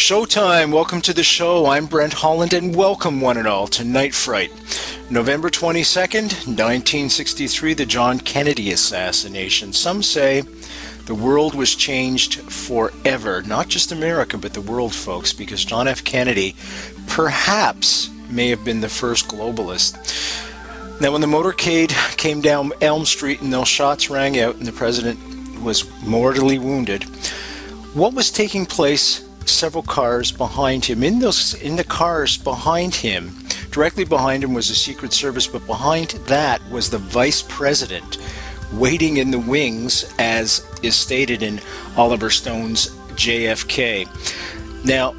Showtime! Welcome to the show. I'm Brent Holland, and welcome one and all to Night Fright. November 22nd, 1963, the John Kennedy assassination. Some say the world was changed forever. Not just America, but the world, folks, because John F. Kennedy perhaps may have been the first globalist. Now, when the motorcade came down Elm Street and those shots rang out and the president was mortally wounded, what was taking place several cars behind him? In the cars behind him, directly behind him was the Secret Service, but behind that was the Vice President waiting in the wings, as is stated in Oliver Stone's JFK. Now,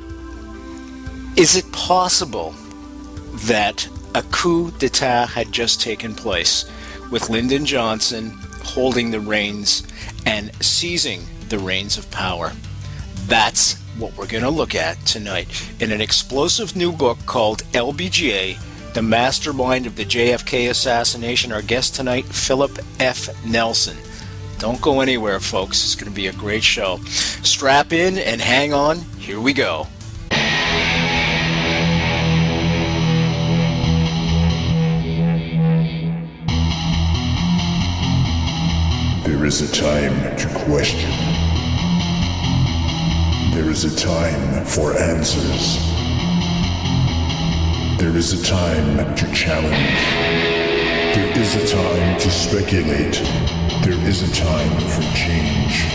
is it possible that a coup d'etat had just taken place with Lyndon Johnson holding the reins and seizing the reins of power? That's what we're going to look at tonight in an explosive new book called LBJ, The Mastermind of the JFK Assassination. Our guest tonight, Philip F. Nelson. Don't go anywhere, folks. It's going to be a great show. Strap in and hang on. Here we go. There is a time to question. There is a time for answers. There is a time to challenge. There is a time to speculate. There is a time for change.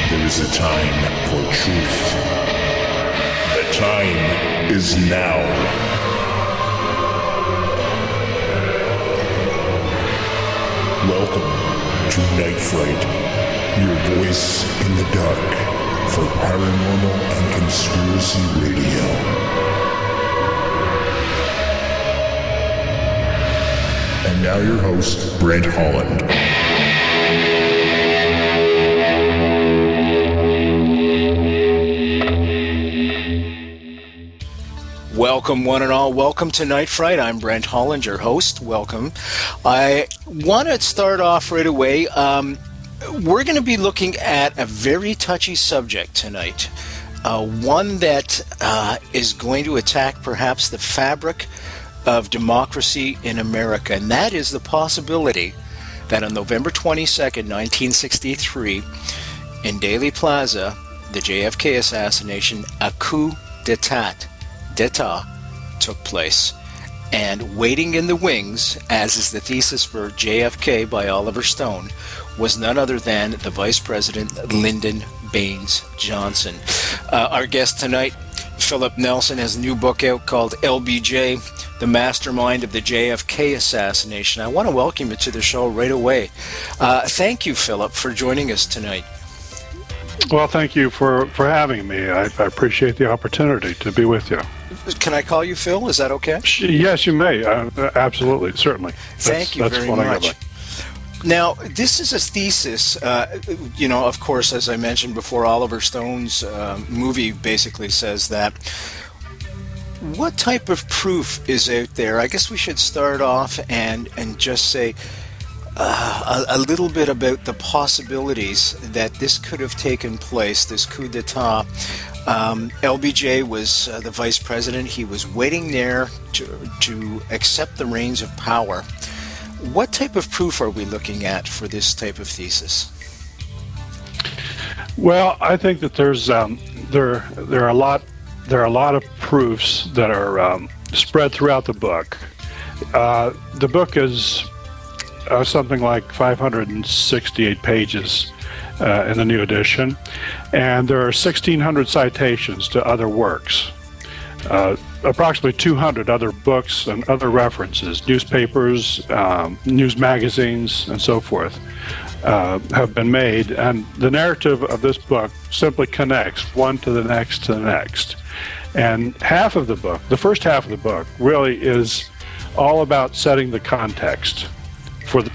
There is a time for truth. The time is now. Welcome to Night Fright, your voice in the dark for paranormal and conspiracy radio. And now your host, Brent Holland. Welcome, one and all. Welcome to Night Fright. I'm Brent Holland, your host. Welcome. I want to start off right away. We're going to be looking at a very touchy subject tonight, one that is going to attack perhaps the fabric of democracy in America, and that is the possibility that on November 22nd, 1963, in Dealey Plaza, the JFK assassination, a coup d'etat took place. And waiting in the wings, as is the thesis for JFK by Oliver Stone, was none other than the Vice President Lyndon Baines Johnson. Our guest tonight, Philip Nelson, has a new book out called LBJ, The Mastermind of the JFK Assassination. I want to welcome you to the show right away. Thank you, Philip, for joining us tonight. Well, thank you for having me. I appreciate the opportunity to be with you. Can I call you Phil? Is that okay? Yes, you may. Absolutely, certainly. Thank you very much. Now, this is a thesis, of course, as I mentioned before, Oliver Stone's movie basically says that. What type of proof is out there? I guess we should start off and just say a little bit about the possibilities that this could have taken place, this coup d'etat. LBJ was the vice president. He was waiting there to accept the reins of power. What type of proof are we looking at for this type of thesis? Well, I think that there's there are a lot of proofs that are spread throughout the book. The book is something like 568 pages in the new edition, and there are 1,600 citations to other works. Approximately 200 other books and other references, newspapers, news magazines, and so forth, have been made, and the narrative of this book simply connects one to the next to the next. And half of the book, the first half of the book, really is all about setting the context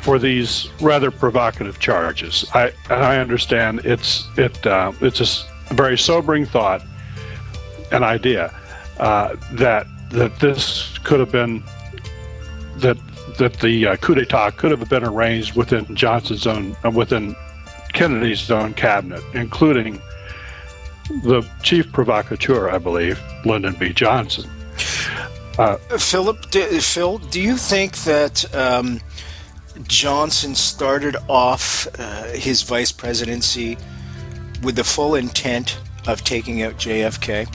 for these rather provocative charges. I understand it's a very sobering thought, an idea. That this could have been that the coup d'état could have been arranged within Kennedy's own cabinet, including the chief provocateur, I believe, Lyndon B. Johnson. Phil, do you think that Johnson started off his vice presidency with the full intent of taking out JFK,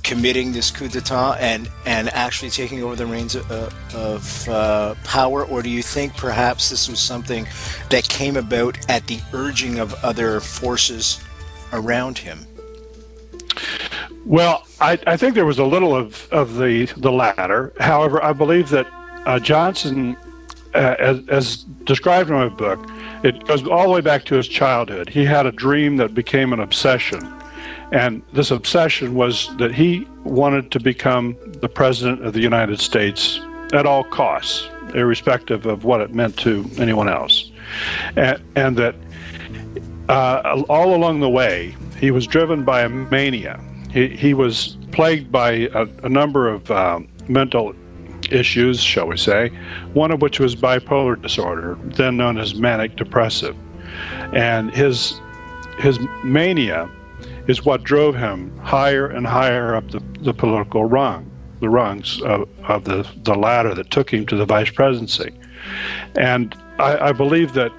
committing this coup d'etat, and actually taking over the reins of power? Or do you think perhaps this was something that came about at the urging of other forces around him? Well, I think there was a little of the latter. However, I believe that Johnson, as described in my book, it goes all the way back to his childhood. He had a dream that became an obsession. And this obsession was that he wanted to become the president of the United States at all costs, irrespective of what it meant to anyone else. And that all along the way, he was driven by a mania. He was plagued by a number of mental issues, shall we say, one of which was bipolar disorder, then known as manic depressive. And his mania is what drove him higher and higher up the political rungs of the ladder that took him to the vice presidency. And I believe that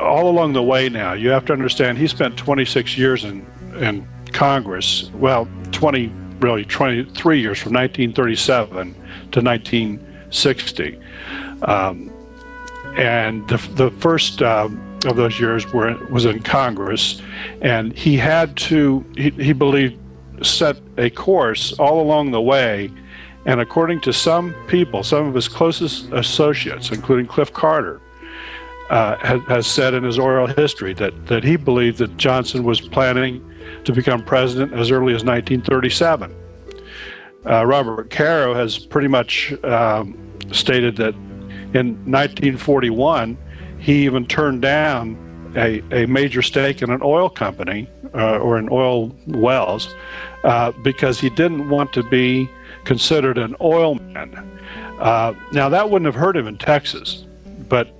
all along the way now, you have to understand, he spent 26 years in Congress, well, 23 years, from 1937 to 1960. And the first of those years was in Congress, and he had to, he believed, set a course all along the way. And according to some people, some of his closest associates, including Cliff Carter, has said in his oral history that he believed that Johnson was planning to become president as early as 1937. Robert Caro has pretty much stated that in 1941, he even turned down a major stake in an oil company or in oil wells because he didn't want to be considered an oil man. Now, that wouldn't have hurt him in Texas, but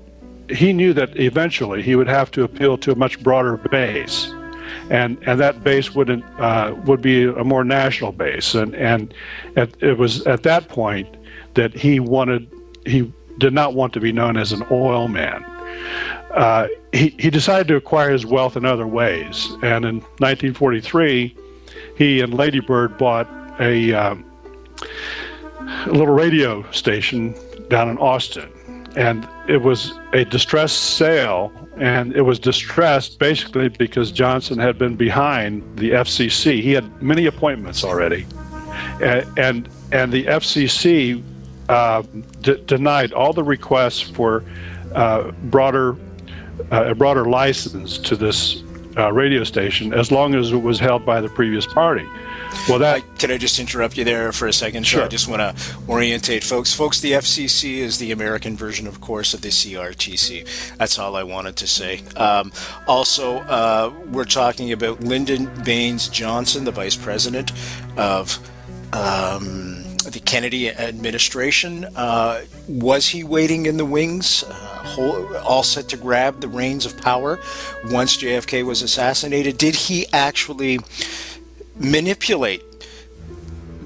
he knew that eventually he would have to appeal to a much broader base. And that base would be a more national base, and it was at that point that he did not want to be known as an oil man. He decided to acquire his wealth in other ways, and in 1943, he and Lady Bird bought a little radio station down in Austin, and it was a distressed sale. And it was distressed basically because Johnson had been behind the FCC. He had many appointments already, and the FCC denied all the requests for a broader license to this radio station as long as it was held by the previous party. Well, Can I just interrupt you there for a second? Sure. I just want to orientate folks. Folks, the FCC is the American version, of course, of the CRTC. That's all I wanted to say. Also, we're talking about Lyndon Baines Johnson, the vice president of the Kennedy administration. Was he waiting in the wings, all set to grab the reins of power once JFK was assassinated? Did he actually manipulate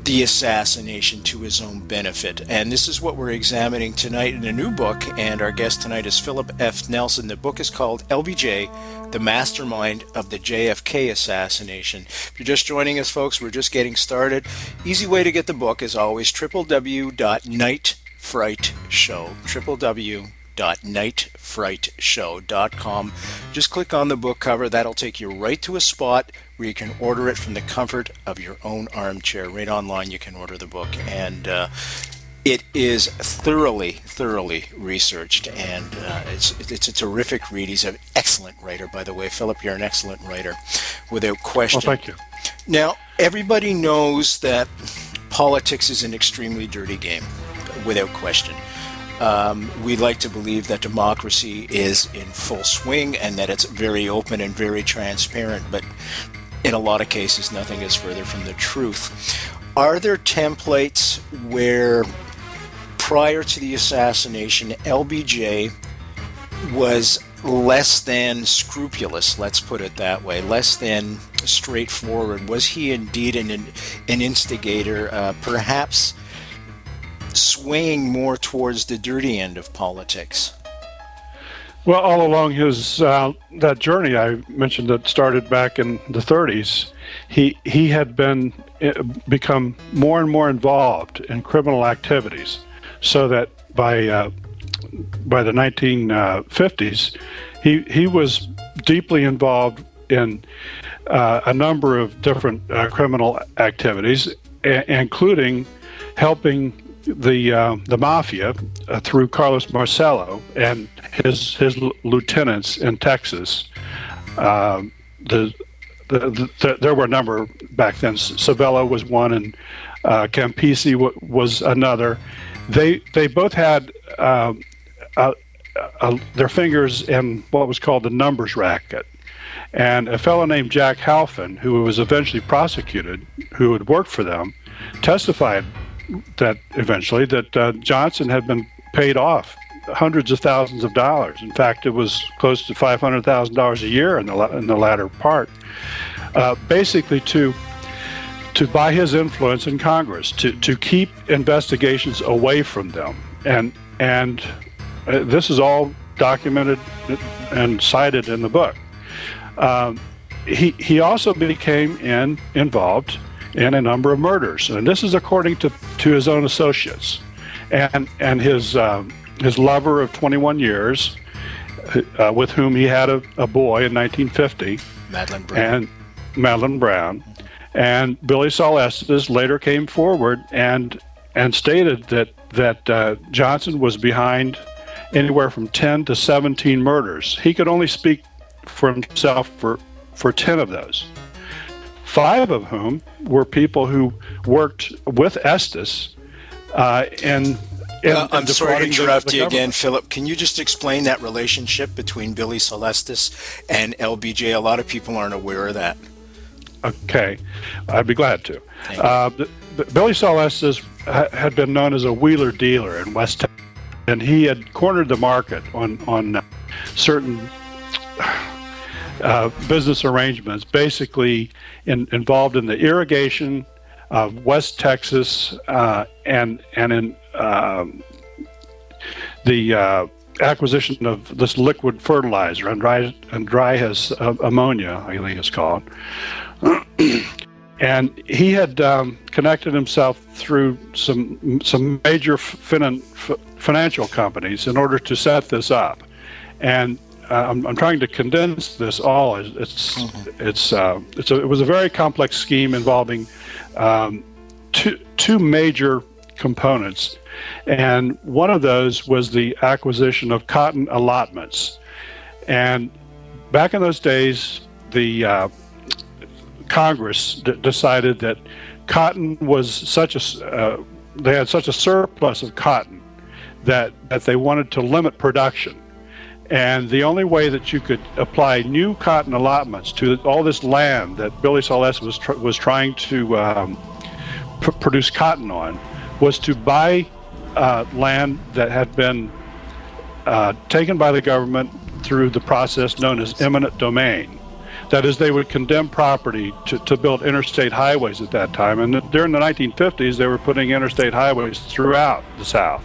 the assassination to his own benefit? And this is what we're examining tonight in a new book, and our guest tonight is Philip F. Nelson. The book is called LBJ, The Mastermind of the JFK Assassination. If you're just joining us, folks, we're just getting started. Easy way to get the book is always www.nightfrightshow, www.nightfrightshow.com. Just click on the book cover. That'll take you right to a spot where you can order it from the comfort of your own armchair. Right online you can order the book, and it is thoroughly researched, and it's a terrific read. He's an excellent writer, by the way. Philip, you're an excellent writer, without question. Well, thank you. Now, everybody knows that politics is an extremely dirty game, without question. We like to believe that democracy is in full swing and that it's very open and very transparent, but in a lot of cases, nothing is further from the truth. Are there templates where, prior to the assassination, LBJ was less than scrupulous, let's put it that way, less than straightforward? Was he indeed an instigator, perhaps swaying more towards the dirty end of politics? Well, all along his that journey I mentioned that started back in the 30s, he had become more and more involved in criminal activities, so that by the 1950s, he was deeply involved in a number of different criminal activities, including helping the mafia through Carlos Marcello and his lieutenants in Texas. There were a number back then. Savella was one, and Campisi was another. They both had their fingers in what was called the numbers racket. And a fellow named Jack Halfin, who was eventually prosecuted, who had worked for them, testified that eventually Johnson had been paid off hundreds of thousands of dollars. In fact, it was close to $500,000 a year in the latter part, basically to buy his influence in Congress, to keep investigations away from them. And this is all documented and cited in the book. He also became involved in a number of murders, and this is according to his own associates, and his lover of 21 years, with whom he had a boy in 1950, Madeline Brown, and Billy Saul Estes later came forward and stated that Johnson was behind anywhere from 10 to 17 murders. He could only speak for himself for 10 of those. 5 of whom were people who worked with Estes in I'm sorry to interrupt you again, Philip. Can you just explain that relationship between Billy Saul Estes and LBJ? A lot of people aren't aware of that. Okay, I'd be glad to. Billy Saul Estes had been known as a wheeler dealer in West Texas, and he had cornered the market on certain business arrangements, basically involved in the irrigation of West Texas and in the acquisition of this liquid fertilizer, and dry has ammonia, I think it's called. And he had connected himself through some major financial companies in order to set this up. And I'm trying to condense this all. It was a very complex scheme involving two major components, and one of those was the acquisition of cotton allotments. And back in those days, the Congress decided that cotton was they had such a surplus of cotton that they wanted to limit production. And the only way that you could apply new cotton allotments to all this land that Billy Saul Estes was trying to produce cotton on was to buy land that had been taken by the government through the process known as eminent domain. That is, they would condemn property to build interstate highways at that time. And during the 1950s, they were putting interstate highways throughout the South.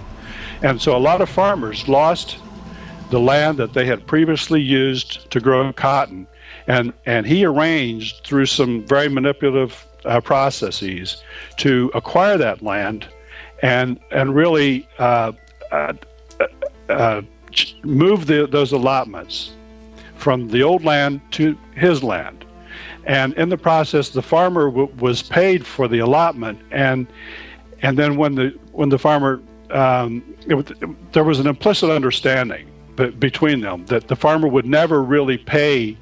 And so a lot of farmers lost the land that they had previously used to grow cotton. And he arranged through some very manipulative processes to acquire that land and really move those allotments from the old land to his land. And in the process, the farmer was paid for the allotment, and then when the farmer there was an implicit understanding between them that the farmer would never really pay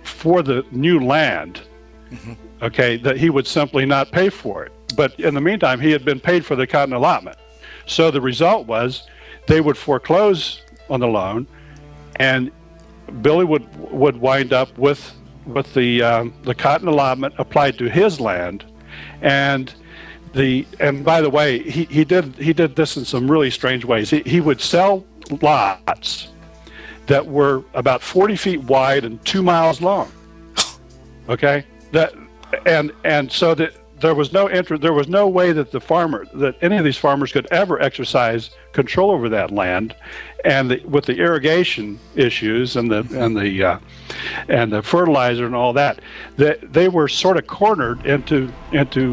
for the new land. Mm-hmm. Okay, that he would simply not pay for it. But in the meantime, he had been paid for the cotton allotment. So the result was they would foreclose on the loan, and Billy would wind up with the cotton allotment applied to his land, and by the way, he did this in some really strange ways. He would sell lots, that were about 40 feet wide and 2 miles long. Okay, so that there was no way that any of these farmers could ever exercise control over that land, and with the irrigation issues and the fertilizer and all that, they were sort of cornered into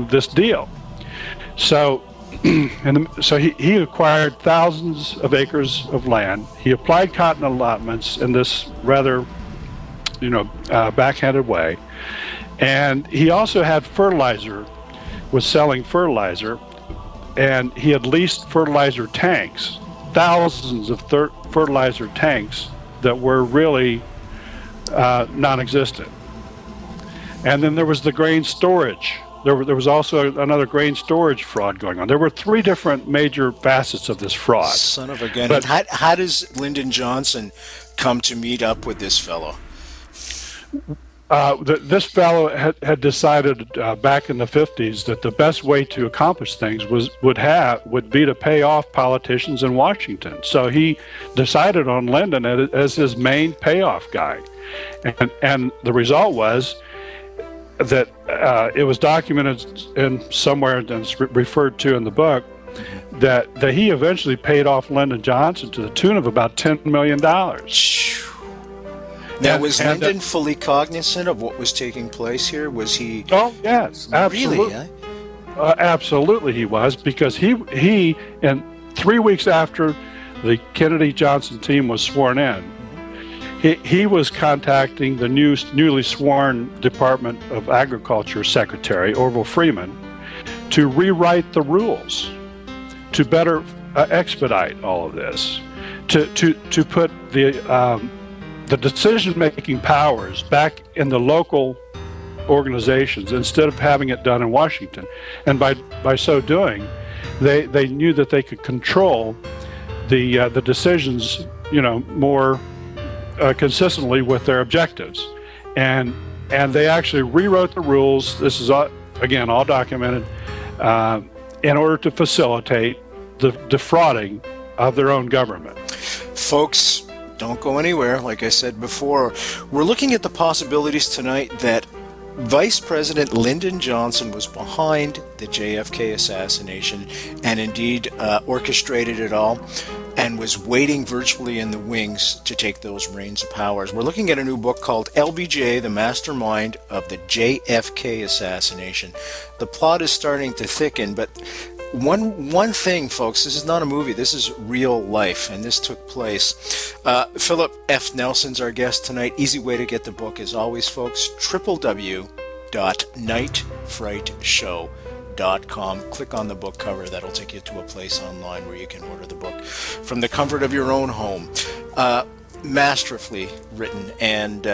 this deal. So, so he acquired thousands of acres of land. He applied cotton allotments in this rather, backhanded way, and he also had was selling fertilizer, and he had leased fertilizer tanks, thousands of fertilizer tanks that were really non-existent. And then there was the grain storage. There was also another grain storage fraud going on. There were three different major facets of this fraud. Son of a gun. But how does Lyndon Johnson come to meet up with this fellow? This fellow had decided back in the 50s that the best way to accomplish things would be to pay off politicians in Washington. So he decided on Lyndon as his main payoff guy, and the result was that it was documented in somewhere and it's referred to in the book that he eventually paid off Lyndon Johnson to the tune of about $10 million. Now, was Lyndon fully cognizant of what was taking place here? Was he? Oh, yes, absolutely. Really? Absolutely, he was, because he, and 3 weeks after the Kennedy-Johnson team was sworn in, he was contacting the newly sworn Department of Agriculture Secretary, Orville Freeman, to rewrite the rules, to better expedite all of this, to put the decision-making powers back in the local organizations instead of having it done in Washington. And by so doing, they knew that they could control the decisions, more consistently with their objectives. And they actually rewrote the rules. This is again all documented in order to facilitate the defrauding of their own government. Folks, don't go anywhere. Like I said before, we're looking at the possibilities tonight that Vice President Lyndon Johnson was behind the JFK assassination and indeed orchestrated it all and was waiting virtually in the wings to take those reins of powers. We're looking at a new book called LBJ, The Mastermind of the JFK Assassination. The plot is starting to thicken, but one thing, folks, this is not a movie. This is real life, and this took place. Philip F. Nelson's our guest tonight. Easy way to get the book, as always, folks, www.nightfrightshow.com. Click on the book cover. That'll take you to a place online where you can order the book from the comfort of your own home. Masterfully written, and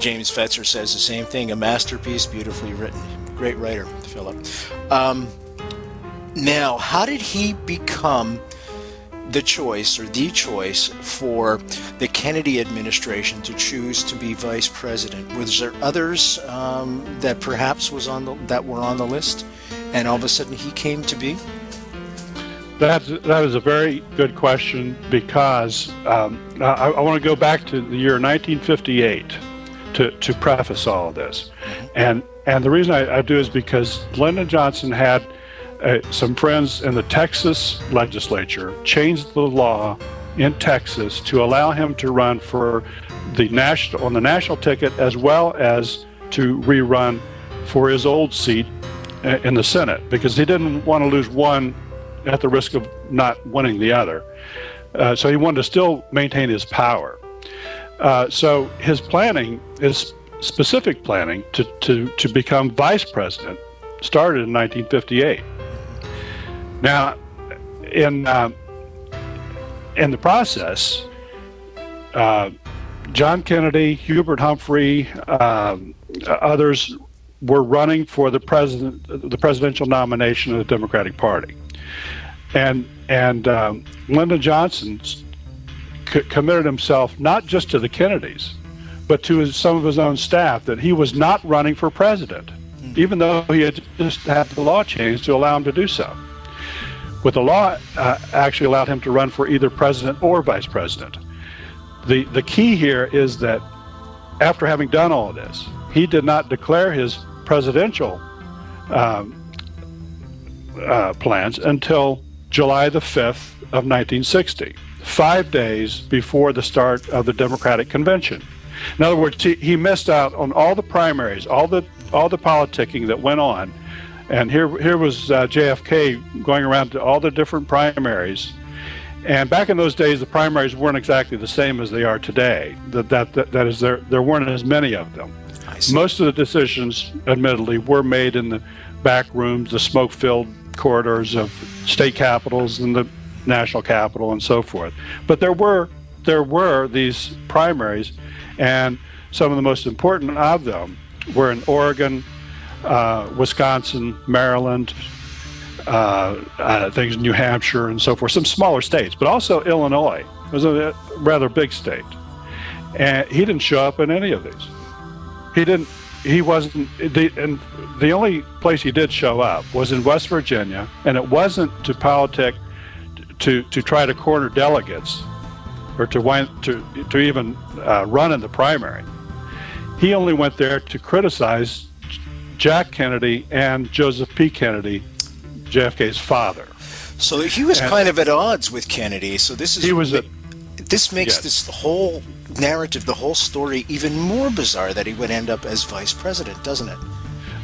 James Fetzer says the same thing, a masterpiece, beautifully written. Great writer, Philip. Now, how did he become the choice for the Kennedy administration to choose to be vice president? Was there others that perhaps were on the list, and all of a sudden he came to be? That is a very good question, because I want to go back to the year 1958 to preface all of this, and the reason I do is because Lyndon Johnson had some friends in the Texas legislature changed the law in Texas to allow him to run for on the national ticket, as well as to rerun for his old seat in the Senate, because he didn't want to lose one at the risk of not winning the other. So he wanted to still maintain his power. So his specific planning to become vice president started in 1958. Now, in the process, John Kennedy, Hubert Humphrey, others were running for the presidential nomination of the Democratic Party, and Lyndon Johnson committed himself not just to the Kennedys, but to some of his own staff, that he was not running for president, even though he had just had the law changed to allow him to do so. But the law actually allowed him to run for either president or vice president. the key here is that after having done all of this, he did not declare his presidential plans until July the 5th of 1960, 5 days before the start of the Democratic Convention. In other words, he missed out on all the primaries, all the politicking that went on. And here was JFK going around to all the different primaries. And back in those days, the primaries weren't exactly the same as they are today. That is, there weren't as many of them. Most of the decisions, admittedly, were made in the back rooms, the smoke-filled corridors of state capitals and the national capital and so forth. But there were these primaries, and some of the most important of them were in Oregon, Wisconsin, Maryland, things in New Hampshire and so forth, some smaller states, but also Illinois. It was a rather big state. And he didn't show up in any of these. He wasn't, and the only place he did show up was in West Virginia, and it wasn't to politic, to try to corner delegates, or to even run in the primary. He only went there to criticize Jack Kennedy and Joseph P. Kennedy, JFK's father. So he was kind of at odds with Kennedy. So this makes this whole narrative, the whole story, even more bizarre that he would end up as vice president, doesn't it?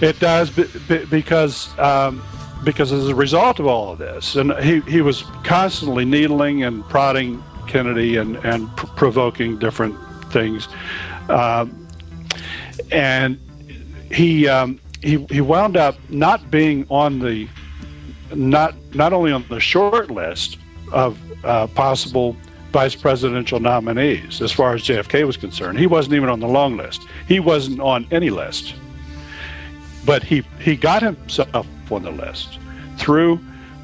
It does, because as a result of all of this, and he was constantly needling and prodding Kennedy and provoking different things, and he wound up not being on the not only on the short list of possible vice presidential nominees as far as JFK was concerned. He wasn't even on the long list. He wasn't on any list. But he got himself on the list through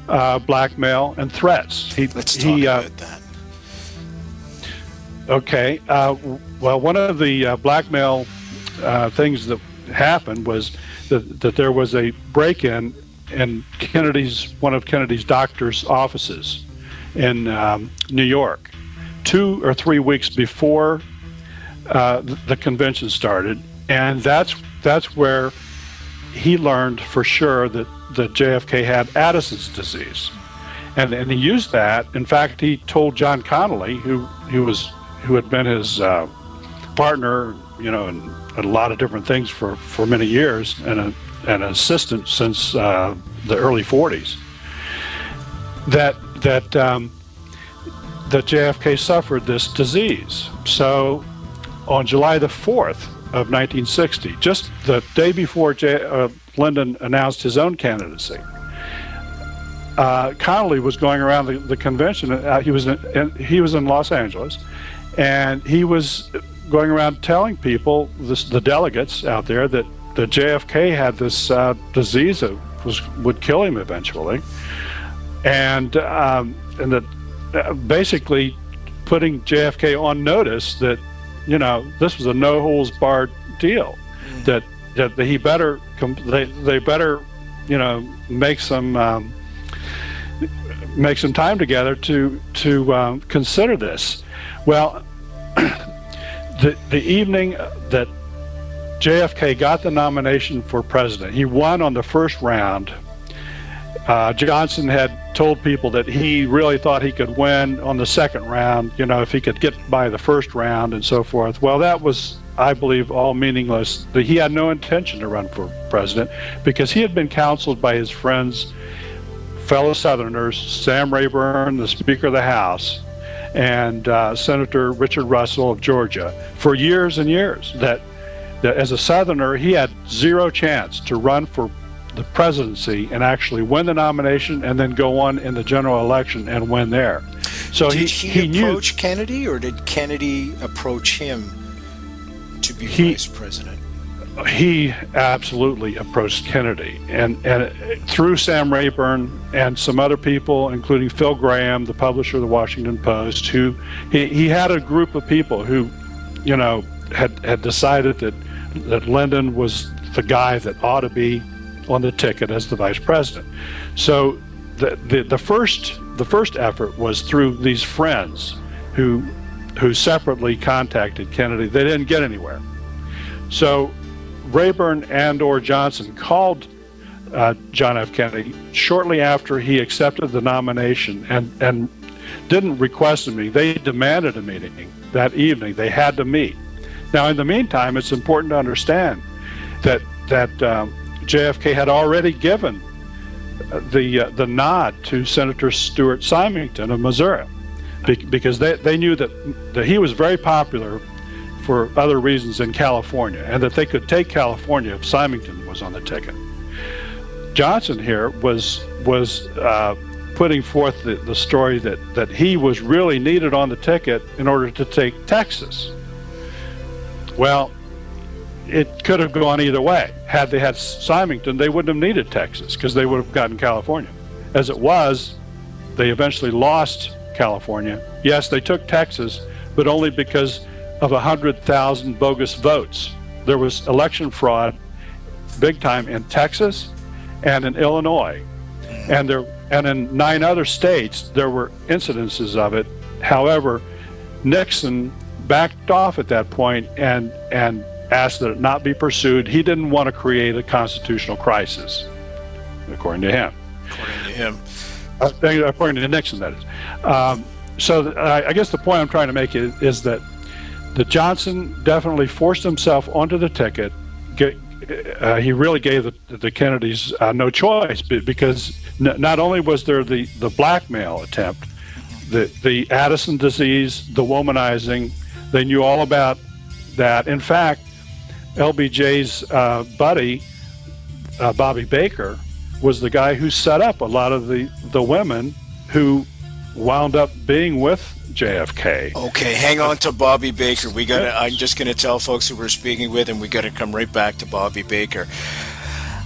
blackmail and threats. Let's talk about that. Okay. Well, one of the blackmail things that happened was that there was a break-in in one of Kennedy's doctor's offices in New York, 2 or 3 weeks before the convention started, and that's where he learned for sure that JFK had Addison's disease, and he used that. In fact, he told John Connally, who had been his partner, in a lot of different things for many years, and an assistant since the early 40s, that JFK suffered this disease. So on July the 4th of 1960, just the day before Lyndon announced his own candidacy, Connally was going around the convention. He was in Los Angeles, and he was going around telling people, the delegates out there, that JFK had this disease that would kill him eventually, and that basically putting JFK on notice that this was a no holds barred deal, that he better they better make some time together to consider this. Well, the evening that JFK got the nomination for president, he won on the first round. Johnson had told people that he really thought he could win on the second round, if he could get by the first round and so forth. Well, that was, I believe, all meaningless. He had no intention to run for president because he had been counseled by his friends, fellow Southerners, Sam Rayburn, the Speaker of the House, and Senator Richard Russell of Georgia, for years and years, that as a Southerner, he had zero chance to run for the presidency and actually win the nomination and then go on in the general election and win there. So did he approach Kennedy, or did Kennedy approach him to be vice president? He absolutely approached Kennedy, and through Sam Rayburn and some other people, including Phil Graham, the publisher of the Washington Post, who he had a group of people who, had decided that Lyndon was the guy that ought to be on the ticket as the vice president. So the first effort was through these friends who who separately contacted Kennedy. They didn't get anywhere. So Rayburn and or Johnson called John F. Kennedy shortly after he accepted the nomination and didn't request a meeting. They demanded a meeting that evening. They had to meet. Now, in the meantime, it's important to understand that JFK had already given the nod to Senator Stuart Symington of Missouri, because they knew that he was very popular for other reasons in California, and that they could take California if Symington was on the ticket. Johnson here was putting forth the story that he was really needed on the ticket in order to take Texas. Well, it could have gone either way. Had they had Symington, they wouldn't have needed Texas, because they would have gotten California. As it was, they eventually lost California. Yes, they took Texas, but only because of 100,000 bogus votes. There was election fraud big time in Texas and in Illinois. And in 9 other states, there were incidences of it. However, Nixon backed off at that point and asked that it not be pursued. He didn't want to create a constitutional crisis, according to him. According to Nixon, that is. So I guess the point I'm trying to make is that Johnson definitely forced himself onto the ticket. He really gave the Kennedys no choice, because not only was there the blackmail attempt, the Addison disease, the womanizing, they knew all about that. In fact, LBJ's buddy, Bobby Baker, was the guy who set up a lot of the women who wound up being with JFK. Okay, hang on to Bobby Baker. I'm just gonna tell folks who we're speaking with, and we gotta come right back to Bobby Baker.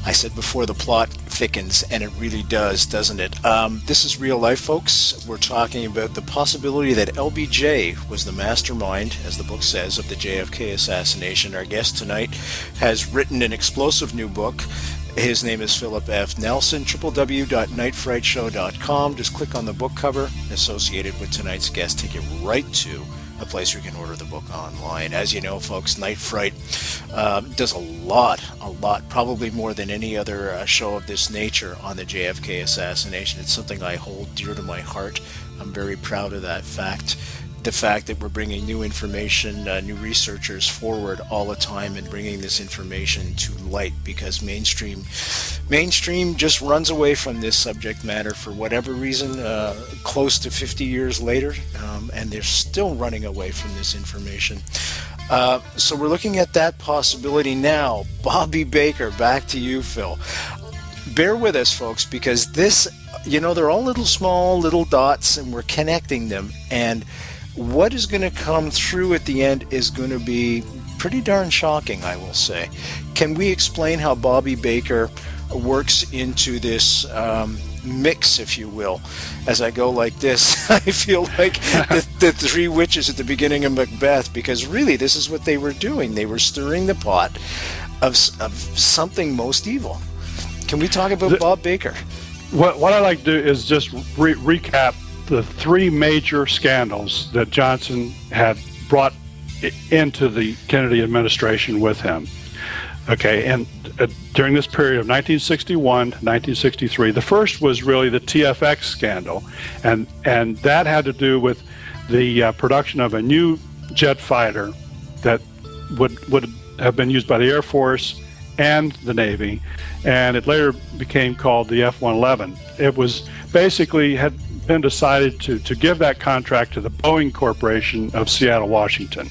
I said before, the plot thickens, and it really does, doesn't it? This is real life, folks. We're talking about the possibility that LBJ was the mastermind, as the book says, of the JFK assassination. Our guest tonight has written an explosive new book. His name is Philip F. Nelson, www.nightfrightshow.com. Just click on the book cover associated with tonight's guest. Take you right to a place where you can order the book online. As you know, folks, Night Fright does a lot, probably more than any other show of this nature on the JFK assassination. It's something I hold dear to my heart. I'm very proud of that fact. The fact that we're bringing new information, new researchers forward all the time, and bringing this information to light, because mainstream just runs away from this subject matter for whatever reason, close to 50 years later, and they're still running away from this information. So we're looking at that possibility now. Bobby Baker, back to you, Phil. Bear with us, folks, because this, they're all little dots, and we're connecting them, and what is going to come through at the end is going to be pretty darn shocking, I will say. Can we explain how Bobby Baker works into this mix, if you will? As I go like this, I feel like the three witches at the beginning of Macbeth, because really this is what they were doing. They were stirring the pot of something most evil. Can we talk about Bob Baker? What I'd like to do is just recap the 3 major scandals that Johnson had brought into the Kennedy administration with him. Okay, and during this period of 1961 to 1963, the first was really the TFX scandal, and that had to do with the production of a new jet fighter that would have been used by the Air Force and the Navy, and it later became called the F-111. It was basically had been decided to give that contract to the Boeing Corporation of Seattle, Washington.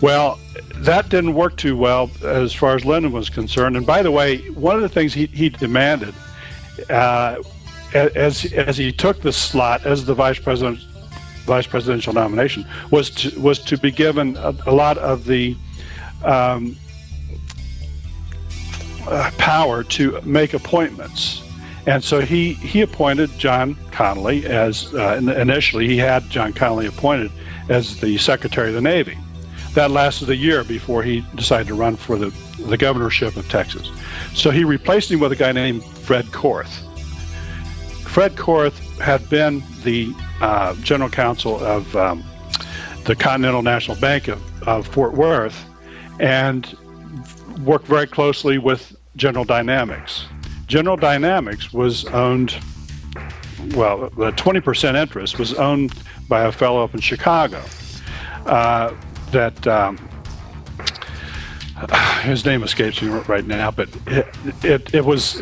Well, that didn't work too well as far as Lyndon was concerned. And by the way, one of the things he demanded as he took the slot as the vice presidential nomination was to be given a lot of the power to make appointments. And so he appointed John Connally as, initially he had John Connally appointed as the Secretary of the Navy. That lasted a year before he decided to run for the governorship of Texas. So he replaced him with a guy named Fred Korth. Fred Korth had been the general counsel of the Continental National Bank of Fort Worth, and worked very closely with General Dynamics. General Dynamics was owned, well, the 20% interest was owned by a fellow up in Chicago. His name escapes me right now, but it was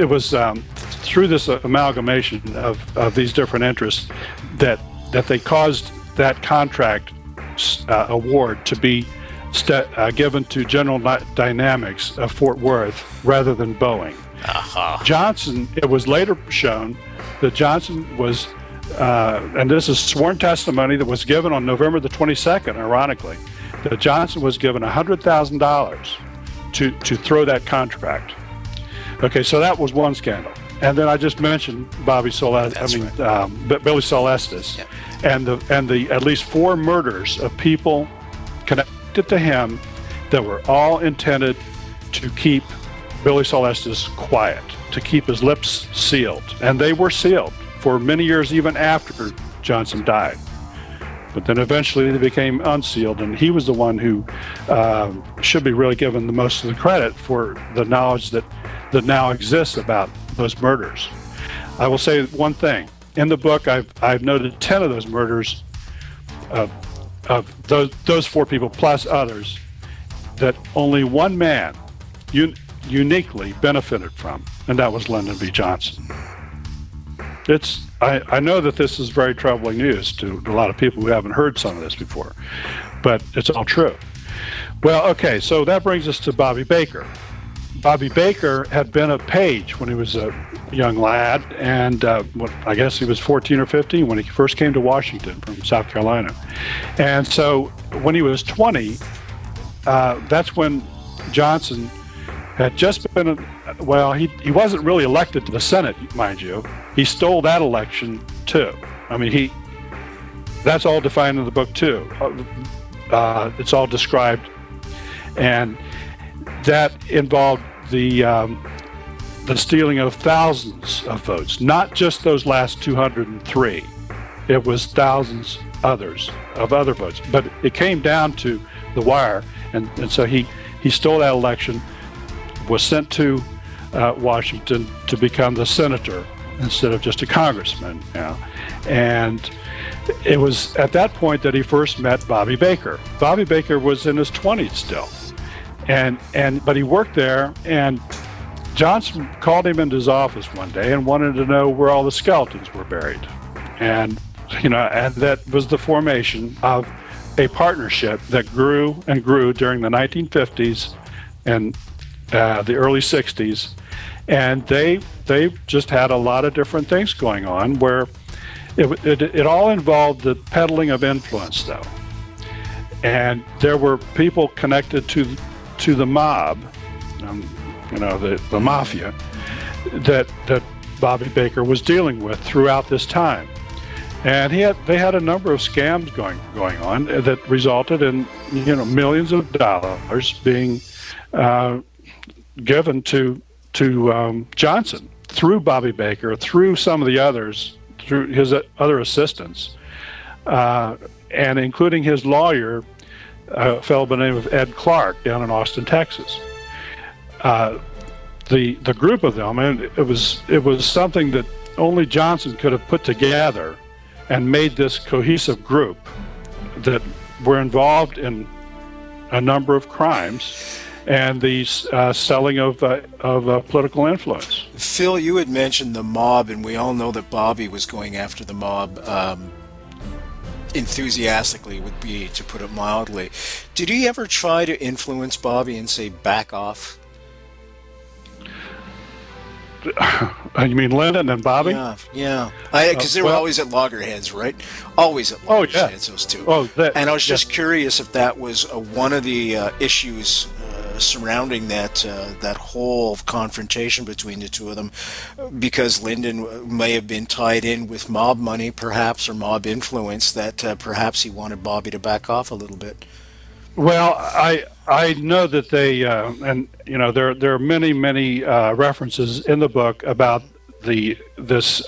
through this amalgamation of these different interests that they caused that contract award to be given to General Dynamics of Fort Worth rather than Boeing. Johnson, it was later shown that Johnson was, and this is sworn testimony that was given on November the 22nd, ironically, that Johnson was given $100,000 to throw that contract. Okay, so that was one scandal. And then I just mentioned Billy Solestis, yeah. and the at least 4 murders of people connected to him that were all intended to keep Billy Solestis quiet, to keep his lips sealed. And they were sealed for many years, even after Johnson died. But then eventually they became unsealed, and he was the one who should be really given the most of the credit for the knowledge that now exists about those murders. I will say one thing. In the book, I've noted 10 of those murders of those 4 people plus others that only one man uniquely benefited from, and that was Lyndon B. Johnson. I know that this is very troubling news to a lot of people who haven't heard some of this before, but it's all true. Well, okay, so that brings us to Bobby Baker. Bobby Baker had been a page when he was a young lad, and I guess he was 14 or 15 when he first came to Washington from South Carolina. And so when he was 20, that's when Johnson had just been, he wasn't really elected to the Senate, mind you. He stole that election too. I mean, that's all defined in the book too. It's all described, and that involved the stealing of thousands of votes, not just those last 203. It was thousands of other votes, but it came down to the wire, and so he stole that election, was sent to Washington to become the senator instead of just a congressman. And it was at that point that he first met Bobby Baker. Bobby Baker was in his 20s still, but he worked there, and Johnson called him into his office one day and wanted to know where all the skeletons were buried. And that was the formation of a partnership that grew and grew during the 1950s and the early 60s. And they just had a lot of different things going on, where it all involved the peddling of influence, though. And there were people connected to the mob, the mafia, that Bobby Baker was dealing with throughout this time. And they had a number of scams going on that resulted in millions of dollars being given to Johnson through Bobby Baker, through some of the others, through his other assistants, and including his lawyer, a fellow by the name of Ed Clark down in Austin, Texas. The group of them, and it was something that only Johnson could have put together and made this cohesive group that were involved in a number of crimes and the selling of political influence. Phil, you had mentioned the mob, and we all know that Bobby was going after the mob enthusiastically, would be to put it mildly. Did he ever try to influence Bobby and say, back off? You mean Lyndon and Bobby? Yeah. Because they were always at loggerheads, right? Always at loggerheads, those two. And I was just curious if that was one of the issues surrounding that whole confrontation between the two of them, because Lyndon may have been tied in with mob money, perhaps, or mob influence, that perhaps he wanted Bobby to back off a little bit. Well, I know that they and there are many references in the book about this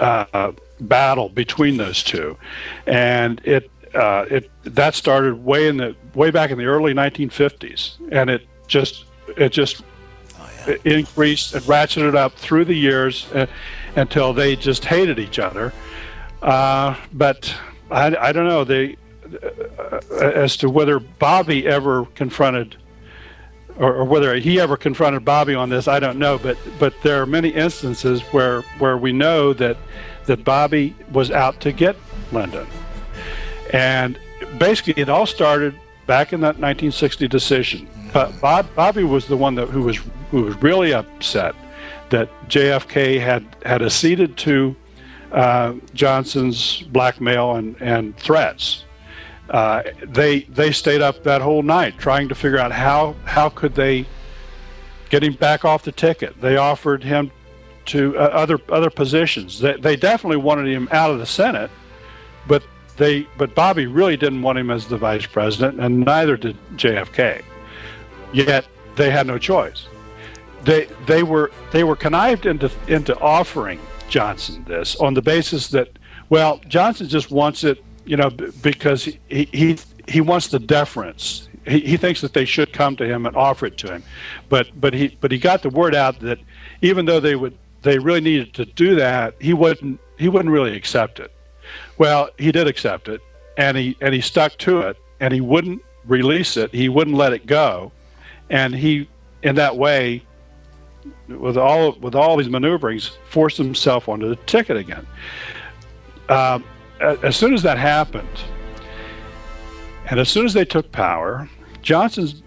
battle between those two, and that started way back in the early 1950s, and it just increased and ratcheted up through the years until they just hated each other. But I don't know as to whether Bobby ever confronted, or whether he ever confronted Bobby on this. I don't know, but there are many instances where we know that Bobby was out to get Lyndon, and basically it all started back in that 1960 decision. But Bobby was the one who was really upset that JFK had acceded to Johnson's blackmail and threats. They stayed up that whole night trying to figure out how could they get him back off the ticket. They offered him to other positions. They definitely wanted him out of the Senate, but Bobby really didn't want him as the vice president, and neither did JFK. Yet they had no choice. They were connived into offering Johnson this on the basis that, well, Johnson just wants it, because he wants the deference. He thinks that they should come to him and offer it to him, but he got the word out that even though they really needed to do that, he wouldn't really accept it. Well, he did accept it, and he stuck to it, and he wouldn't release it. He wouldn't let it go, and he, in that way, with all these maneuverings, forced himself onto the ticket again. As soon as that happened, and as soon as they took power, Johnson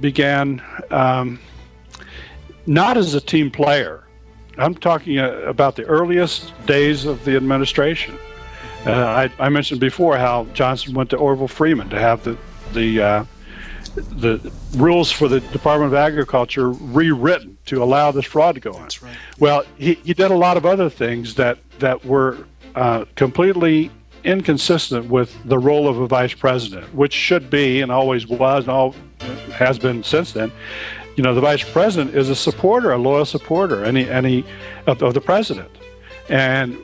began not as a team player. I'm talking about the earliest days of the administration. I mentioned before how Johnson went to Orville Freeman to have the rules for the Department of Agriculture rewritten to allow this fraud to go on. That's right. Well, he did a lot of other things that were completely inconsistent with the role of a vice president, which should be and always was and has been since then. The vice president is a loyal supporter, of the president, and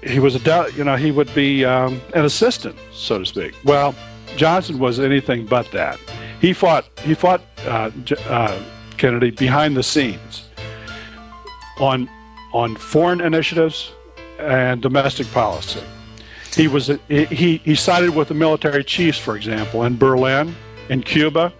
he was he would be an assistant, so to speak. Well, Johnson was anything but that. He fought Kennedy behind the scenes on foreign initiatives and domestic policy. He sided with the military chiefs, for example, in Berlin, in Cuba,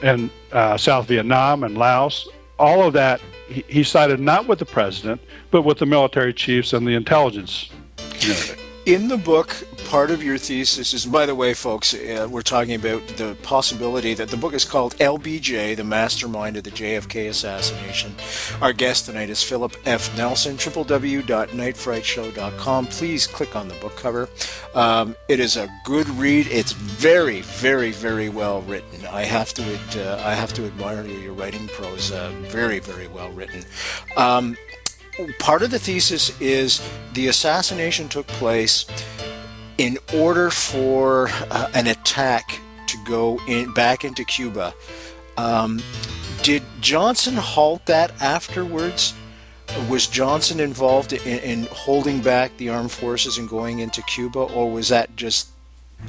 and South Vietnam and Laos. All of that, he sided not with the president, but with the military chiefs and the intelligence community. In the book, part of your thesis is, by the way, folks, we're talking about the possibility that the book is called LBJ, the Mastermind of the JFK Assassination. Our guest tonight is Philip F. Nelson, www.nightfrightshow.com. Please click on the book cover. It is a good read. It's very, very, very well written. I have to admire your writing prose. Very, very well written. Part of the thesis is the assassination took place in order for an attack to go back into Cuba. Did Johnson halt that afterwards? Was Johnson involved in holding back the armed forces and going into Cuba, or was that just,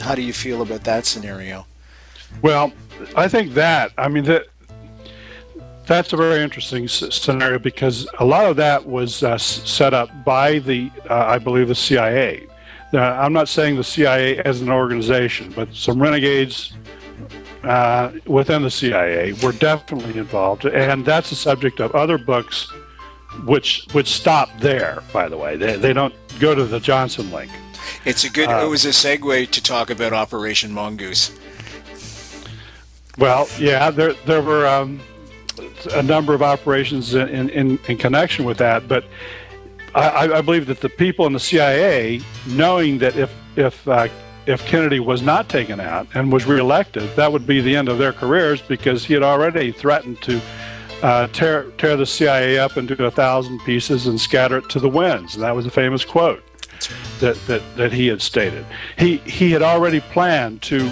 how do you feel about that scenario? Well, I think that's a very interesting scenario, because a lot of that was set up by I believe, the CIA. I'm not saying the CIA as an organization, but some renegades within the CIA were definitely involved, and that's the subject of other books, which stop there. By the way, they don't go to the Johnson link. It's a good. It was a segue to talk about Operation Mongoose. Well, yeah, there were a number of operations in connection with that, but I believe that the people in the CIA, knowing that if Kennedy was not taken out and was reelected, that would be the end of their careers, because he had already threatened to tear the CIA up into 1,000 pieces and scatter it to the winds. And that was a famous quote that he had stated. He had already planned to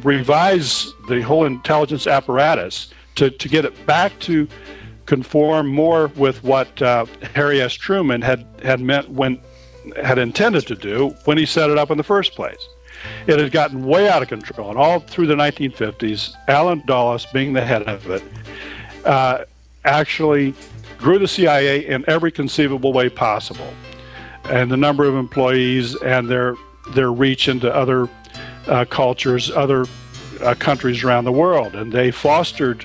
revise the whole intelligence apparatus to get it back to conform more with what Harry S. Truman had meant when had intended to do when he set it up in the first place. It had gotten way out of control, and all through the 1950s, Allen Dulles, being the head of it, actually grew the CIA in every conceivable way possible. And the number of employees and their reach into other cultures, other countries around the world. And they fostered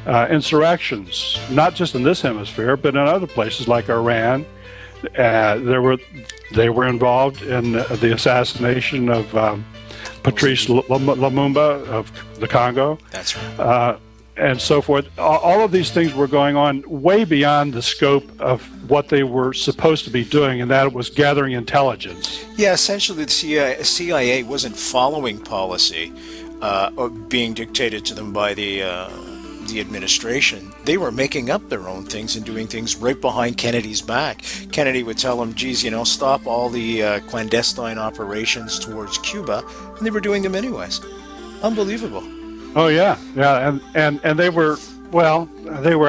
insurrections, not just in this hemisphere, but in other places like Iran. They were involved in the assassination of Patrice Lumumba of the Congo. That's right. And so forth. All of these things were going on way beyond the scope of what they were supposed to be doing, and that was gathering intelligence. Yeah, essentially the CIA wasn't following policy being dictated to them by the administration. They were making up their own things and doing things right behind Kennedy's back. Kennedy would tell them, geez, stop all the clandestine operations towards Cuba, and they were doing them anyways. Unbelievable. Oh yeah, and they were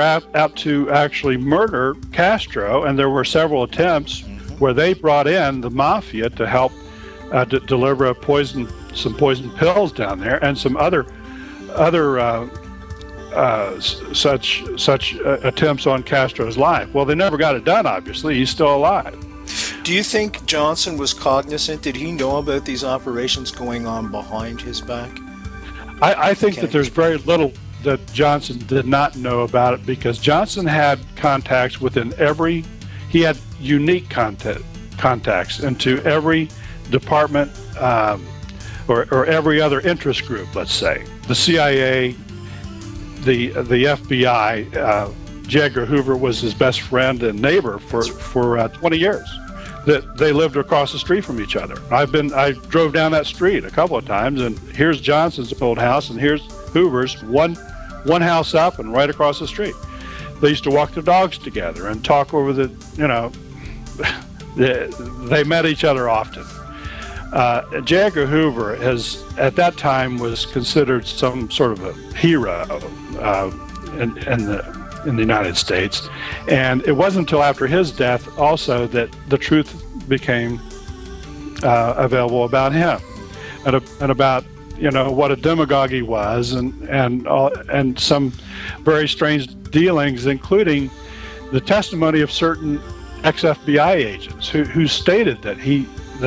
out to actually murder Castro, and there were several attempts where they brought in the mafia to help deliver some poison pills down there, and some other such attempts on Castro's life. Well, they never got it done. Obviously, he's still alive. Do you think Johnson was cognizant? Did he know about these operations going on behind his back? I think that there's very little that Johnson did not know about it, because Johnson had contacts within he had unique contacts into every department or every other interest group, let's say. The CIA, the FBI, J. Edgar Hoover was his best friend and neighbor for 20 years. That they lived across the street from each other. I drove down that street a couple of times, and here's Johnson's old house, and here's Hoover's, one house up and right across the street. They used to walk their dogs together and talk over they met each other often. J. Edgar Hoover at that time was considered some sort of a hero in the United States, and it wasn't until after his death also that the truth became available about him, and about what a demagogue he was, and some very strange dealings, including the testimony of certain ex-FBI agents who stated that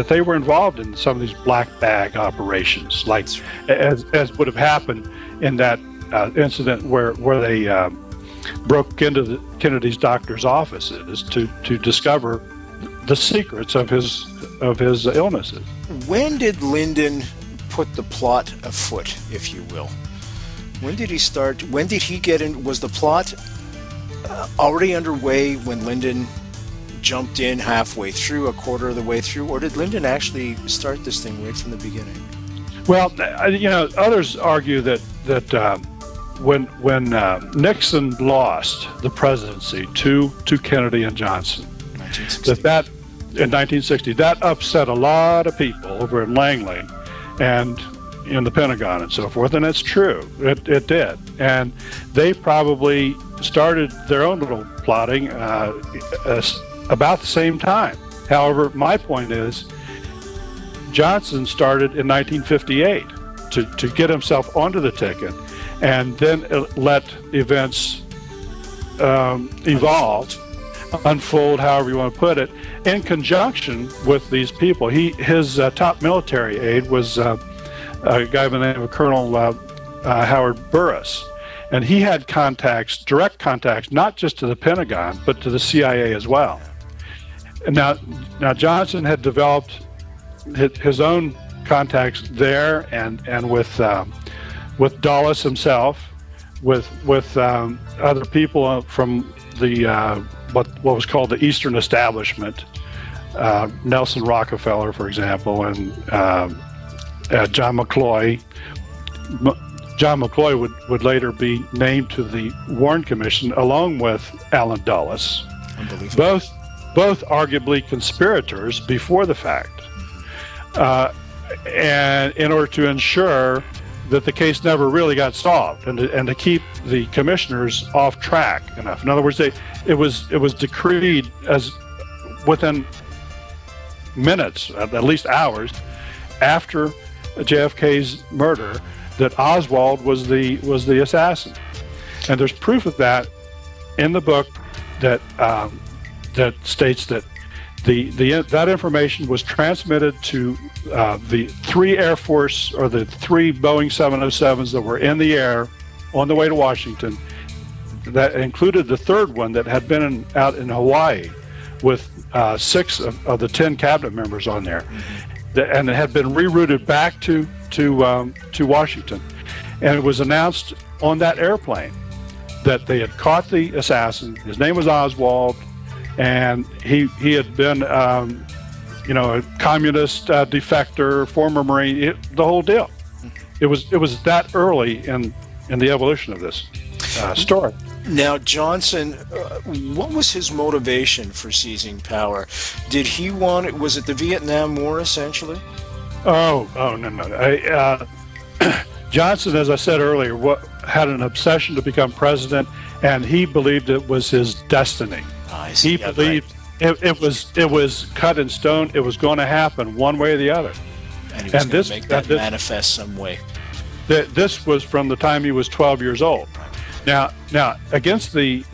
they were involved in some of these black bag operations, like as would have happened in that incident where they broke into Kennedy's doctor's offices to discover the secrets of his illnesses. When did Lyndon put the plot afoot, if you will? When did he start? When did he get in? Was the plot already underway when Lyndon jumped in halfway through, a quarter of the way through, or did Lyndon actually start this thing right from the beginning? Well, others argue that when Nixon lost the presidency to Kennedy and Johnson, that in 1960, that upset a lot of people over in Langley and in the Pentagon and so forth, and it's true, it did. And they probably started their own little plotting about the same time. However, my point is, Johnson started in 1958 to get himself onto the ticket, and then let events unfold, however you want to put it, in conjunction with these people. His top military aide was a guy by the name of Colonel Howard Burris, and he had direct contacts, not just to the Pentagon, but to the CIA as well. And now Johnson had developed his own contacts there, and with Dulles himself, with other people from the what was called the Eastern Establishment, Nelson Rockefeller, for example, and John McCloy. John McCloy would later be named to the Warren Commission along with Allen Dulles. Both arguably conspirators before the fact, and in order to ensure that the case never really got solved, and to keep the commissioners off track enough. In other words, it was decreed as within minutes, at least hours, after JFK's murder, that Oswald was the assassin. And there's proof of that in the book that states that that information was transmitted to the 3 Air Force, or the 3 Boeing 707s that were in the air on the way to Washington. That included the 3rd one that had been out in Hawaii with 6 of the 10 cabinet members on there, and it had been rerouted back to Washington. And it was announced on that airplane that they had caught the assassin. His name was Oswald, and he had been a communist defector, former Marine, the whole deal. It was that early in the evolution of this story. Now, Johnson, what was his motivation for seizing power? Did he want? Was it the Vietnam War, essentially? Oh, no. Johnson, as I said earlier, had an obsession to become president, and he believed it was his destiny. I see. He believed it was cut in stone. It was going to happen one way or the other. And he was going to make that manifest some way. This was from the time he was 12 years old. Now, against the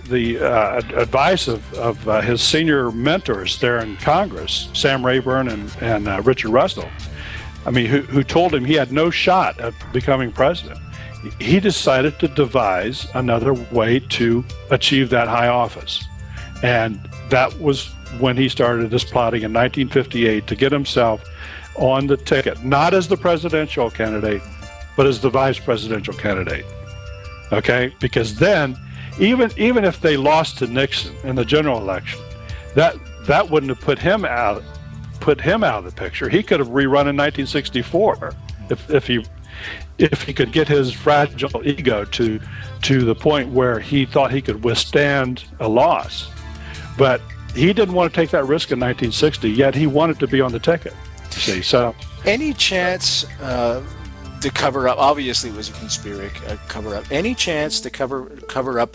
advice of his senior mentors there in Congress, Sam Rayburn and Richard Russell, who told him he had no shot at becoming president, he decided to devise another way to achieve that high office. And that was when he started this plotting in 1958 to get himself on the ticket, not as the presidential candidate, but as the vice presidential candidate. Okay, because then, even if they lost to Nixon in the general election, that wouldn't have put him out of the picture. He could have rerun in 1964 if he could get his fragile ego to the point where he thought he could withstand a loss. But he didn't want to take that risk in 1960. Yet he wanted to be on the ticket. See, so any chance? The cover up, obviously it was a conspiracy cover up. Any chance the cover up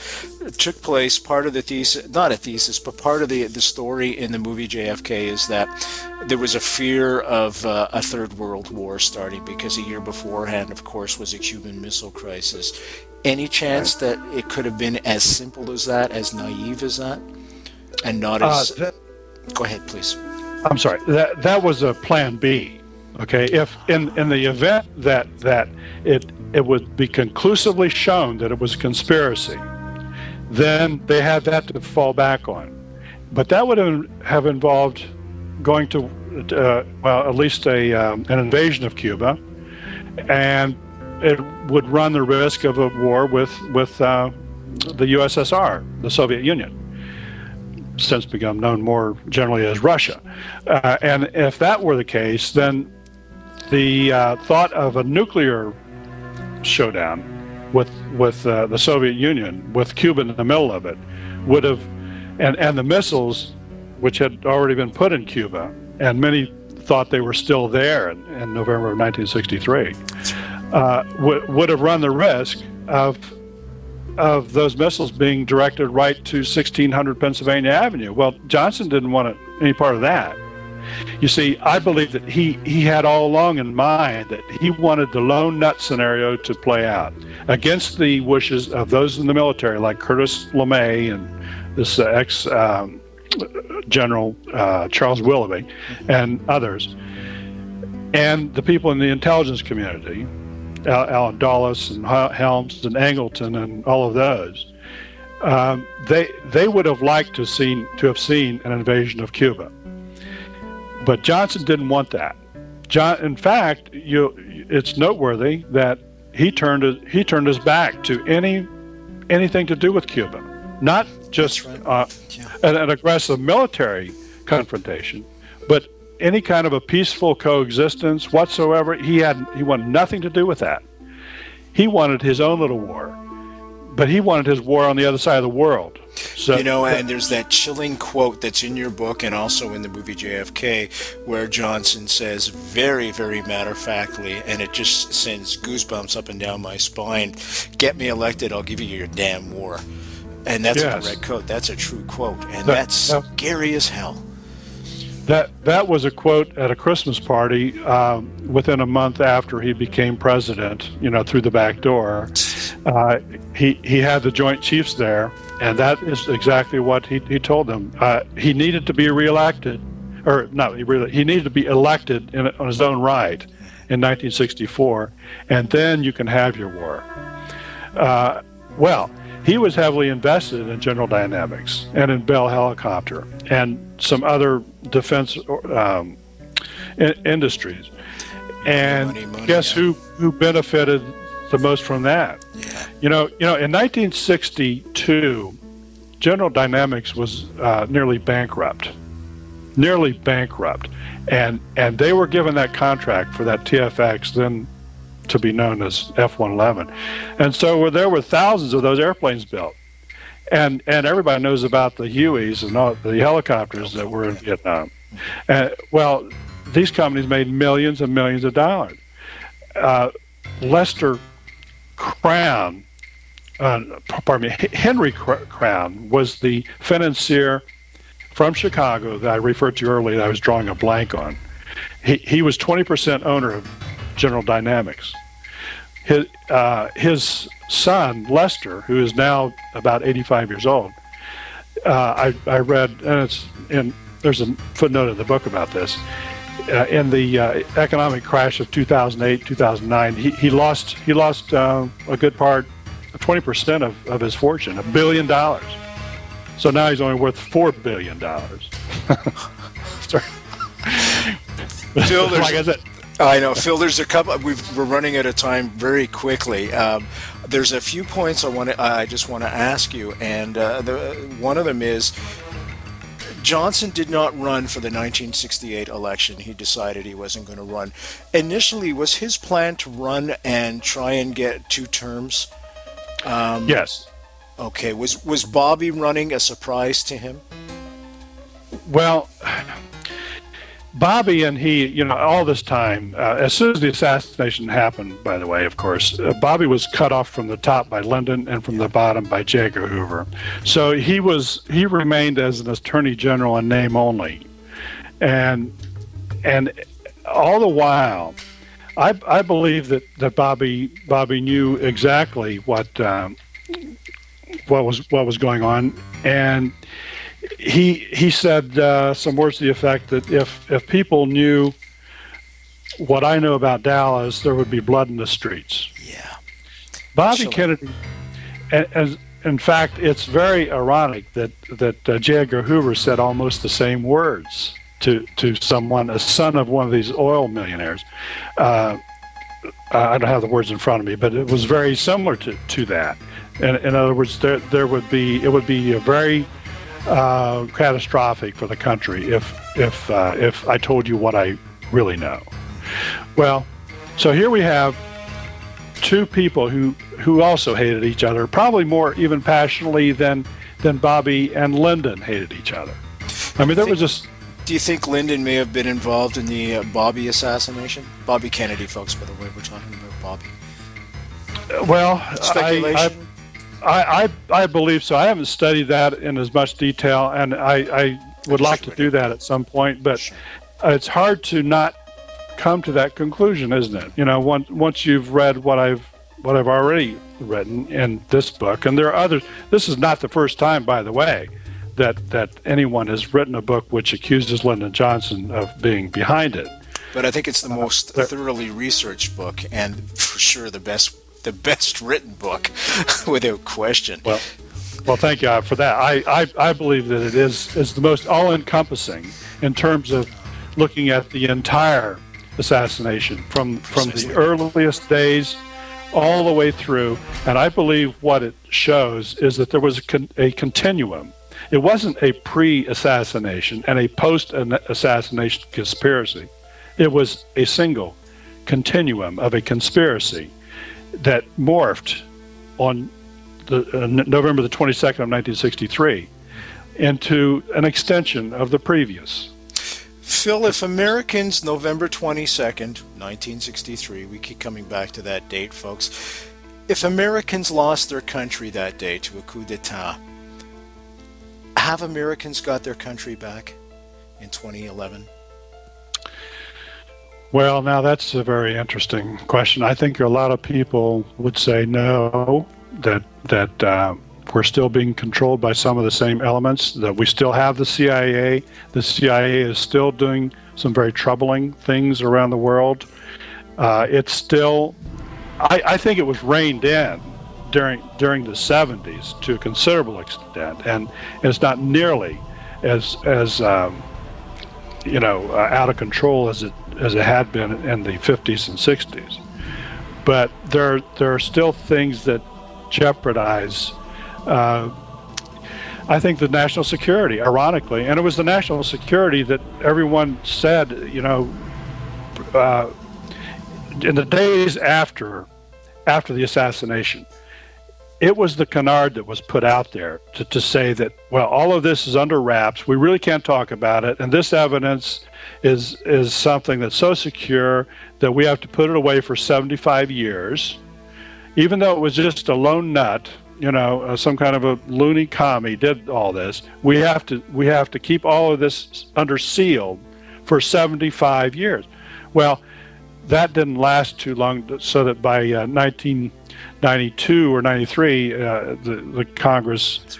took place, part of the thesis, not a thesis, but part of the story in the movie JFK is that there was a fear of a third world war starting, because a year beforehand, of course, was a Cuban Missile Crisis. Any chance that it could have been as simple as that, as naive as that, and not as... Go ahead, please. I'm sorry. That was a plan B. Okay, if in the event that it would be conclusively shown that it was a conspiracy, then they had that to fall back on. But that would have involved going to, at least an invasion of Cuba, and it would run the risk of a war with the USSR, the Soviet Union, since become known more generally as Russia. And if that were the case, then the thought of a nuclear showdown with the Soviet Union, with Cuba in the middle of it, would have, and the missiles, which had already been put in Cuba, and many thought they were still there in November of 1963, would have run the risk of those missiles being directed right to 1600 Pennsylvania Avenue. Well, Johnson didn't want any part of that. You see, I believe that he had all along in mind that he wanted the lone nut scenario to play out against the wishes of those in the military, like Curtis LeMay and this ex-General Charles Willoughby and others, and the people in the intelligence community, Alan Dulles and Helms and Angleton and all of those. They would have liked to have seen an invasion of Cuba. But Johnson didn't want that. In fact, it's noteworthy that he turned his back to anything to do with Cuba, not just an aggressive military confrontation, but any kind of a peaceful coexistence whatsoever. He wanted nothing to do with that. He wanted his own little war, but he wanted his war on the other side of the world. So, and there's that chilling quote that's in your book and also in the movie JFK, where Johnson says very, very matter-of-factly, and it just sends goosebumps up and down my spine, "Get me elected, I'll give you your damn war." And that's in the red coat. That's a true quote, and that's scary as hell. That was a quote at a Christmas party within a month after he became president, through the back door. He had the Joint Chiefs there, and that is exactly what he told them. He needed to be reelected, or not he needed to be elected on his own right in 1964, and then you can have your war. Well, he was heavily invested in General Dynamics and in Bell Helicopter and some other defense industries. And guess who benefited the most from that? Yeah. In 1962, General Dynamics was nearly bankrupt, and they were given that contract for that TFX, then to be known as F-111, and so there were thousands of those airplanes built, and everybody knows about the Hueys and all the helicopters that were in Vietnam. Well, these companies made millions and millions of dollars. Henry Crown was the financier from Chicago that I referred to earlier that I was drawing a blank on. He was 20% owner of General Dynamics. His son, Lester, who is now about 85 years old, I read, and there's a footnote in the book about this, in the economic crash of 2008, 2009, he lost a good part, 20% of his fortune, $1 billion. So now he's only worth $4 billion. Phil, like I said, I know, Phil. There's a couple. We're running out of time very quickly. There's a few points I just want to ask you, and one of them is Johnson did not run for the 1968 election. He decided he wasn't going to run. Initially, was his plan to run and try and get 2 terms? Yes. Okay. Was Bobby running a surprise to him? Well, Bobby and he, all this time, as soon as the assassination happened, by the way, of course, Bobby was cut off from the top by Lyndon and from the bottom by J. Edgar Hoover. So he remained as an attorney general in name only. And all the while, I believe that Bobby knew exactly what was going on, and he said some words to the effect that if people knew what I know about Dallas, there would be blood in the streets. Yeah. Bobby Kennedy, and in fact, it's very ironic that J. Edgar Hoover said almost the same words to someone, a son of one of these oil millionaires. I don't have the words in front of me, but it was very similar to that. And in other words, it would be a very catastrophic for the country if I told you what I really know. Well, so here we have 2 people who also hated each other, probably more even passionately than Bobby and Lyndon hated each other. I mean, Do you think Lyndon may have been involved in the Bobby assassination? Bobby Kennedy, folks, by the way, we're talking about Bobby. Well, speculation. I believe so. I haven't studied that in as much detail, and I would like to do that at some point, but it's hard to not come to that conclusion, isn't it? Once you've read what I've already written in this book, and there are others. This is not the first time, by the way, that anyone has written a book which accuses Lyndon Johnson of being behind it. But I think it's the most thoroughly researched book, and for sure the best written book, without question. Well, thank you for that. I believe that it is the most all-encompassing in terms of looking at the entire assassination from the earliest days all the way through. And I believe what it shows is that there was a continuum. It wasn't a pre-assassination and a post-assassination conspiracy. It was a single continuum of a conspiracy that morphed on November the 22nd of 1963 into an extension of the previous. Phil, if Americans, November 22nd, 1963, we keep coming back to that date, folks. If Americans lost their country that day to a coup d'etat, have Americans got their country back? in 2011? Well, now that's a very interesting question. I think a lot of people would say no, that we're still being controlled by some of the same elements, that we still have the CIA. The CIA is still doing some very troubling things around the world. It's still, I think it was reined in during the 70s to a considerable extent, and it's not nearly as out of control as it had been in the 50s and 60s. But there are still things that jeopardize, I think, the national security, ironically. And it was the national security that everyone said, in the days after the assassination, it was the canard that was put out there to say that, well, all of this is under wraps. We really can't talk about it. And this evidence is something that's so secure that we have to put it away for 75 years. Even though it was just a lone nut, some kind of a loony commie did all this, we have to keep all of this under seal for 75 years. Well, that didn't last too long, so that by 1992 or 93, the Congress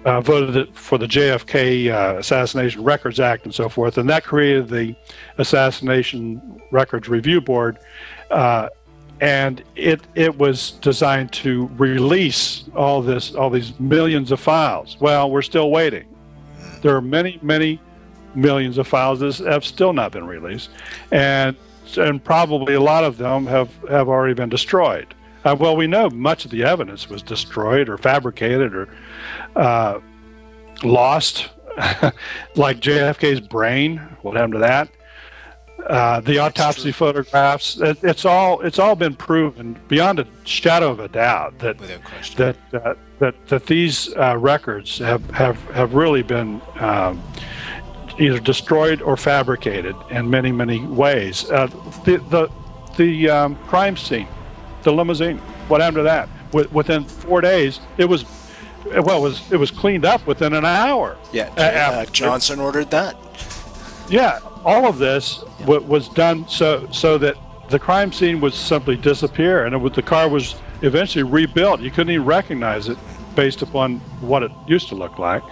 voted for the JFK Assassination Records Act and so forth, and that created the Assassination Records Review Board, and it was designed to release all these millions of files. Well, we're still waiting. There are many, many millions of files that have still not been released, and probably a lot of them have already been destroyed. Well, we know much of the evidence was destroyed or fabricated or lost, like JFK's brain. What happened to that? The autopsy photographs. It's all been proven beyond a shadow of a doubt that these records have really been either destroyed or fabricated in many, many ways. The crime scene, the limousine, what happened to that? Within 4 days, it was cleaned up within an hour. Yeah, Johnson ordered that. Yeah, all of this was done so that the crime scene would simply disappear, and the car was eventually rebuilt. You couldn't even recognize it based upon what it used to look like.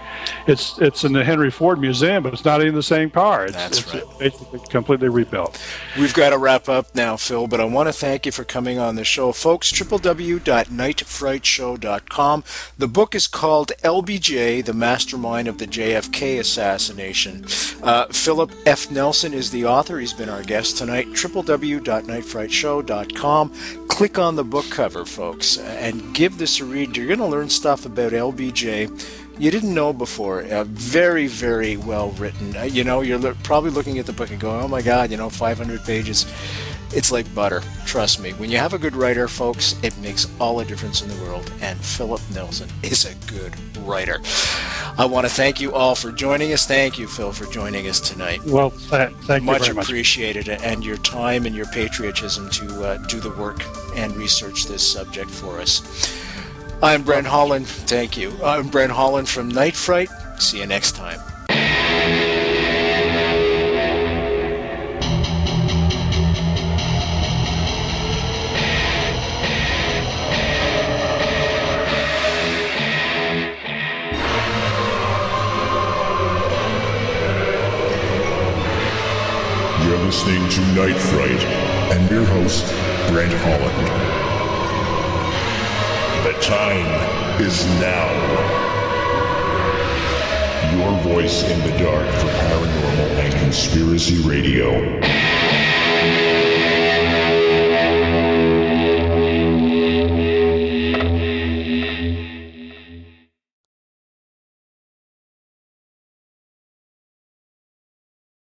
It's in the Henry Ford Museum, but it's not even the same car. It's basically completely rebuilt. We've got to wrap up now, Phil, but I want to thank you for coming on the show. Folks, www.nightfrightshow.com. The book is called LBJ, The Mastermind of the JFK Assassination. Philip F. Nelson is the author. He's been our guest tonight. www.nightfrightshow.com. Click on the book cover, folks, and give this a read. You're going to learn stuff about LBJ you didn't know before. Very, very well written. You're probably looking at the book and going, oh my God, 500 pages. It's like butter. Trust me. When you have a good writer, folks, it makes all the difference in the world. And Philip Nelson is a good writer. I want to thank you all for joining us. Thank you, Phil, for joining us tonight. Well, thank you very much. Much appreciated, and your time and your patriotism to do the work and research this subject for us. I'm Brent Holland. Thank you. I'm Brent Holland from Night Fright. See you next time. You're listening to Night Fright and your host, Brent Holland. The time is now. Your voice in the dark for paranormal and conspiracy radio.